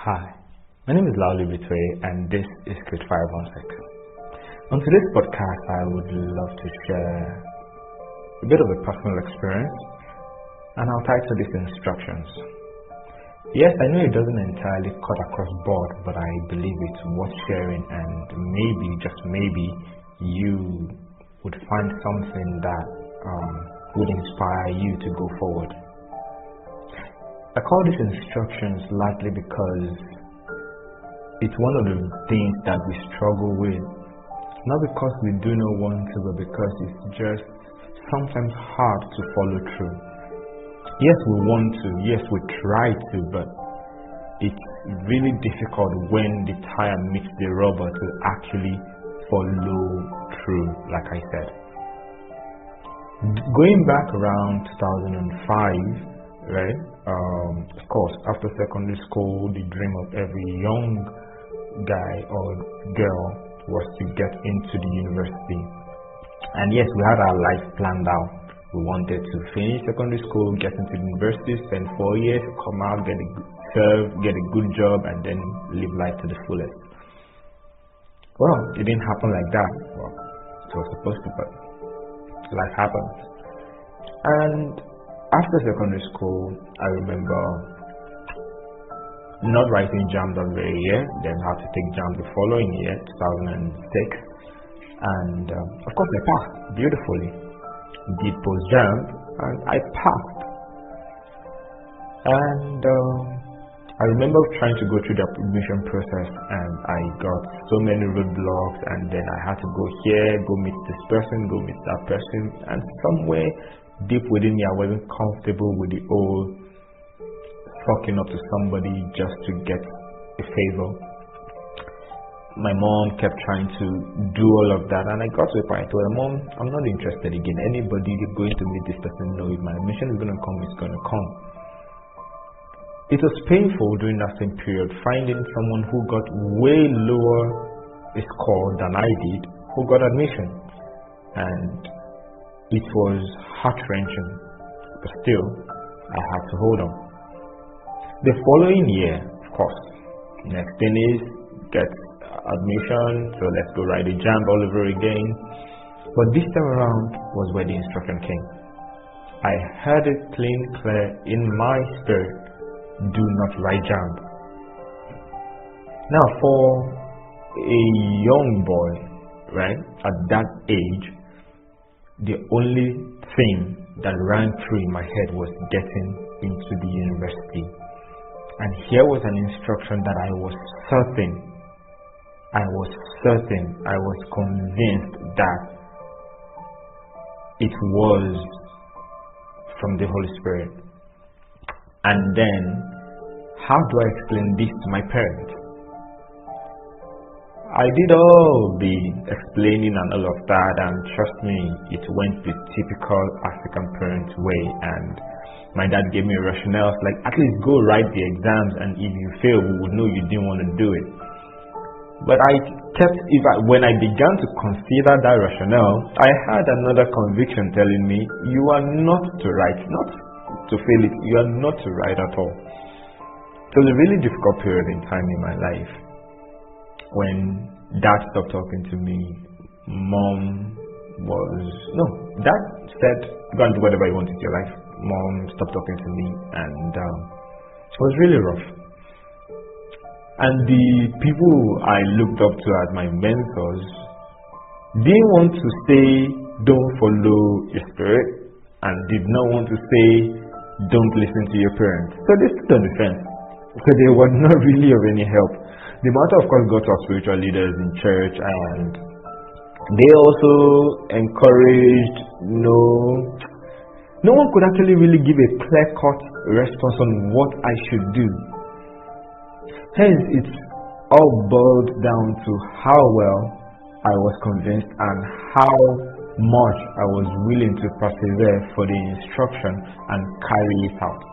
Hi, my name is Lauli Bitwe and this is Code 516. On today's podcast, I would love to share a bit of a personal experience and I'll title this Instructions. Yes, I know it doesn't entirely cut across board, but I believe it's worth sharing and maybe, just maybe, you would find something that would inspire you to go forward. I call this Instructions largely because it's one of the things that we struggle with. Not because we do not want to, but because it's just sometimes hard to follow through. Yes, we want to, yes, we try to, but it's really difficult when the tire meets the rubber to actually follow through, like I said. Going back around 2005, right? Of course, after secondary school, the dream of every young guy or girl was to get into the university. And yes, we had our life planned out. We wanted to finish secondary school, get into the university, spend 4 years, come out, get a good job, and then live life to the fullest. Well, it didn't happen like that. Well, it was supposed to, but life happens. And after secondary school, I remember not writing JAMB that very year, then had to take JAMB the following year, 2006. And of course I passed beautifully. Did post-JAMB and I passed. And I remember trying to go through the admission process and I got so many roadblocks, and then I had to go here, go meet this person, go meet that person, and somewhere deep within me I wasn't comfortable with the old sucking up to somebody just to get a favor. My mom kept trying to do all of that, and I got to a point where, Mom, I'm not interested again. Anybody going to meet this person, no, if my admission is going to come, it's going to come. It was painful during that same period finding someone who got way lower a score than I did, who got admission. And it was heart-wrenching, but still, I had to hold on. The following year, of course, next thing is get admission, so let's go write a JAMB all over again. But this time around was where the instruction came. I heard it clear in my spirit, do not write JAMB. Now, for a young boy, right, at that age, the only thing that ran through in my head was getting into the university. And here was an instruction that I was convinced that it was from the Holy Spirit. And then, how do I explain this to my parents? I did all the explaining and all of that, and trust me, it went the typical African parent way. And my dad gave me a rationale, like, at least go write the exams, and if you fail, we would know you didn't want to do it. But when I began to consider that rationale, I had another conviction telling me, you are not to write, not to fail it, you are not to write at all. It was a really difficult period in time in my life. When Dad stopped talking to me, Dad said, go and do whatever you want with your life. Mom stopped talking to me, and it was really rough. And the people I looked up to as my mentors didn't want to say, don't follow your spirit, and did not want to say, don't listen to your parents. So they stood on the fence. So they were not really of any help. The matter, of course, got to our spiritual leaders in church, and they also encouraged, no one could actually really give a clear-cut response on what I should do. Hence, it's all boiled down to how well I was convinced and how much I was willing to persevere for the instruction and carry it out.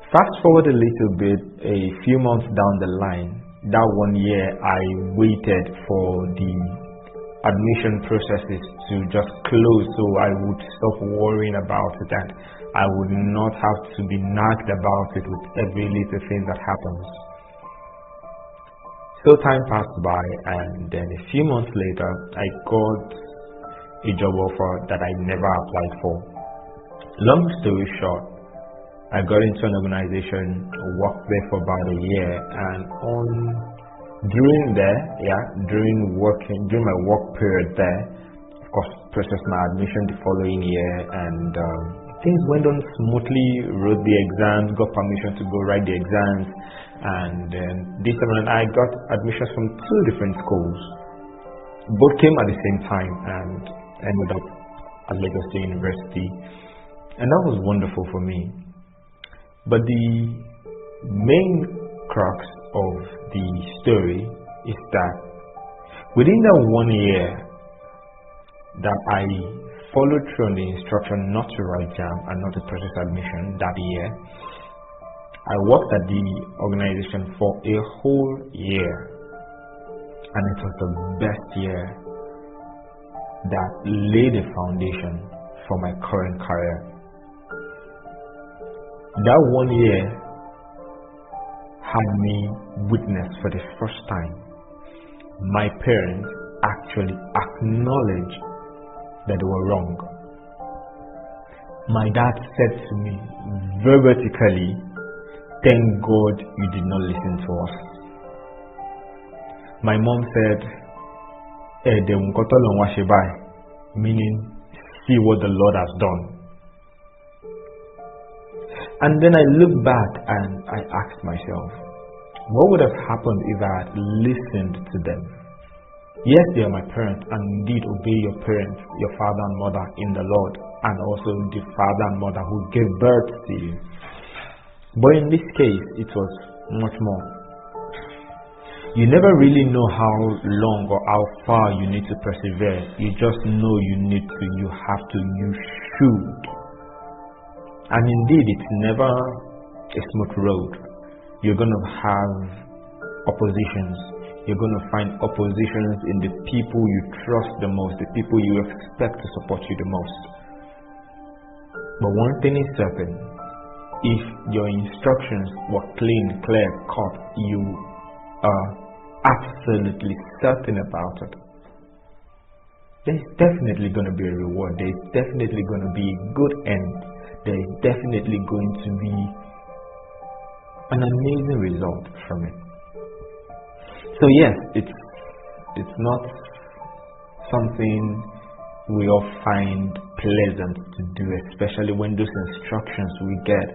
Fast forward a little bit, a few months down the line, that 1 year I waited for the admission processes to just close, so I would stop worrying about it and I would not have to be nagged about it with every little thing that happens. So time passed by, and then a few months later I got a job offer that I never applied for. Long story short, I got into an organization, worked there for about a year, and during my work period there, of course, processed my admission the following year, and things went on smoothly. Wrote the exams, got permission to go write the exams, and this time I got admissions from 2 different schools. Both came at the same time, and ended up at Lagos State University, and that was wonderful for me. But the main crux of the story is that within that 1 year that I followed through on the instruction not to write JAMB and not to process admission that year, I worked at the organization for a whole year, and it was the best year that laid a foundation for my current career. That 1 year had me witness for the first time my parents actually acknowledged that they were wrong. My dad said to me verbatimly, "Thank God you did not listen to us." My mom said, meaning, see what the Lord has done. And then I look back and I asked myself, what would have happened if I had listened to them? Yes, they are my parents, and indeed obey your parents, your father and mother in the Lord, and also the father and mother who gave birth to you. But in this case, it was much more. You never really know how long or how far you need to persevere. You just know you have to, you should. And indeed, it's never a smooth road. You're going to have oppositions. You're going to find oppositions in the people you trust the most, the people you expect to support you the most. But one thing is certain: if your instructions were clean, clear, cut, you are absolutely certain about it, there's definitely going to be a reward. There's definitely going to be a good end. There's definitely going to be an amazing result from it. So yes, it's not something we all find pleasant to do, especially when those instructions we get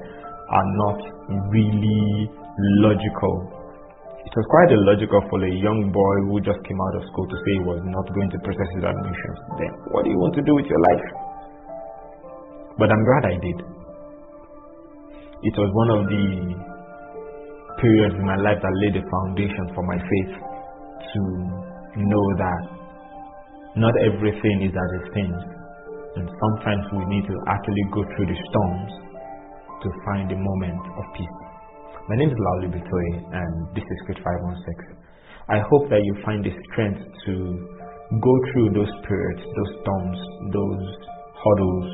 are not really logical. It was quite illogical for a young boy who just came out of school to say he was not going to process his admissions. Then what do you want to do with your life? But I'm glad I did. It was one of the periods in my life that laid the foundation for my faith, to know that not everything is as it seems, and sometimes we need to actually go through the storms to find a moment of peace. My name is Lauli Bitoye, and this is Script 516. I hope that you find the strength to go through those periods, those storms, those hurdles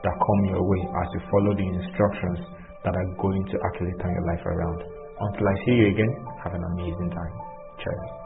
that come your way as you follow the instructions that are going to actually turn your life around. Until I see you again, have an amazing time. Cheers.